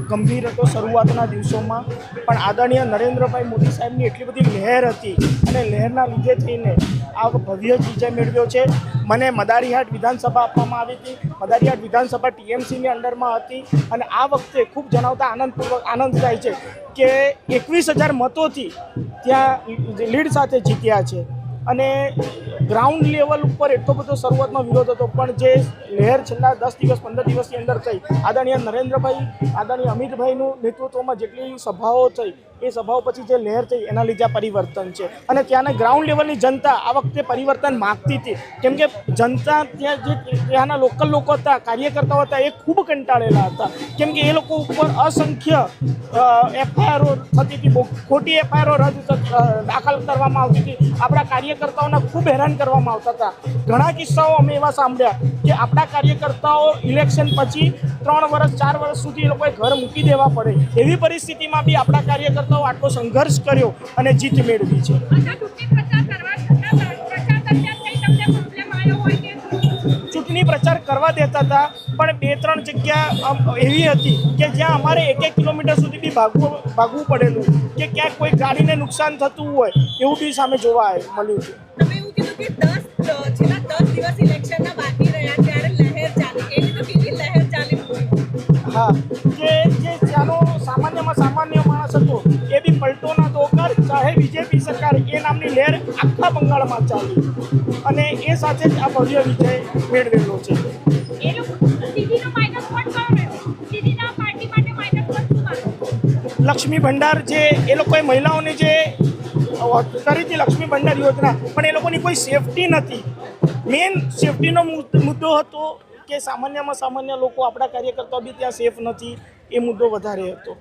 ગંભીર હતો શરૂઆતના દિવસોમાં, પણ આદરણીય નરેન્દ્રભાઈ મોદી સાહેબની એટલી બધી લહેર હતી અને લહેરના લીધે થઈને આ ભવ્ય વિજય મેળવ્યો છે. મને મદારીહાટ વિધાનસભા આપવામાં આવી હતી. મદારીહાટ વિધાનસભા ટીએમસીની અંડરમાં હતી અને આ વખતે ખૂબ જણાવતા આનંદ થાય છે કે 21,000 મતોથી ત્યાં લીડ સાથે જીત્યા છે. અને ગ્રાઉન્ડ લેવલ ઉપર એટલો બધો શરૂઆતમાં વિરોધ હતો, પણ જે લહેર છેલ્લા 10 દિવસ 15 દિવસની અંદર થઈ, આદરણીય નરેન્દ્રભાઈ, આદરણીય અમિતભાઈનું નેતૃત્વમાં જેટલી સભાઓ થઈ, એ સભાઓ પછી જે લહેર થઈ એના લીધે આ પરિવર્તન છે. અને ત્યાંના ગ્રાઉન્ડ લેવલની જનતા આ વખતે પરિવર્તન માગતી હતી, કેમ કે જનતા ત્યાં જે ત્યાંના લોકલ લોકો હતા, કાર્યકર્તાઓ હતા, એ ખૂબ કંટાળેલા હતા, કેમ કે એ લોકો ઉપર અસંખ્ય એફઆઈઆરો થતી હતી, ખોટી એફઆઈઆરો દાખલ કરવામાં આવતી હતી, આપણા કાર્યકર્તાઓને ખૂબ હેરાન કરવામાં આવતા હતા. ઘણા કિસ્સાઓ અમે એવા સાંભળ્યા કે આપણા કાર્યકર્તાઓ ઇલેક્શન પછી 3 વર્ષ 4 વર્ષ સુધી એ લોકોએ ઘર મૂકી દેવા પડે, એવી પરિસ્થિતિમાં બી આપણા કાર્યકર્તાઓ આટલો સંઘર્ષ કર્યો અને જીત મેળવી છે. ચૂંટણી પ્રચાર કરવા દેતા હતા, પણ 2-3 જગ્યા એવી હતી કે જ્યાં અમારે 1 કિલોમીટર સુધી બી ભાગવું પડેલું, કે ક્યાંક કોઈ ગાડીને નુકસાન થતું હોય એવું બી સામે જોવા મળ્યું છે. હા, કે જે ત્યાંનો સામાન્યમાં સામાન્ય માણસ હતો એ બી પલટોના દોકર, ચાહે બીજેપી સરકાર, એ નામની લહેર આખા બંગાળમાં ચાલી અને એ સાથે જ આ ભવ્ય વિજય મેળવેલો છે. લક્ષ્મી ભંડાર, જે એ લોકોએ મહિલાઓને જે કરી હતી લક્ષ્મી ભંડાર યોજના, પણ એ લોકોની કોઈ સેફટી નથી. મેઇન સેફટીનો મુદ્દો હતો કે સામાન્યમાં સામાન્ય લોકો, આપણા કાર્યકર્તાઓ બી ત્યાં સેફ નથી, એ મુદ્દો વધારે હતો.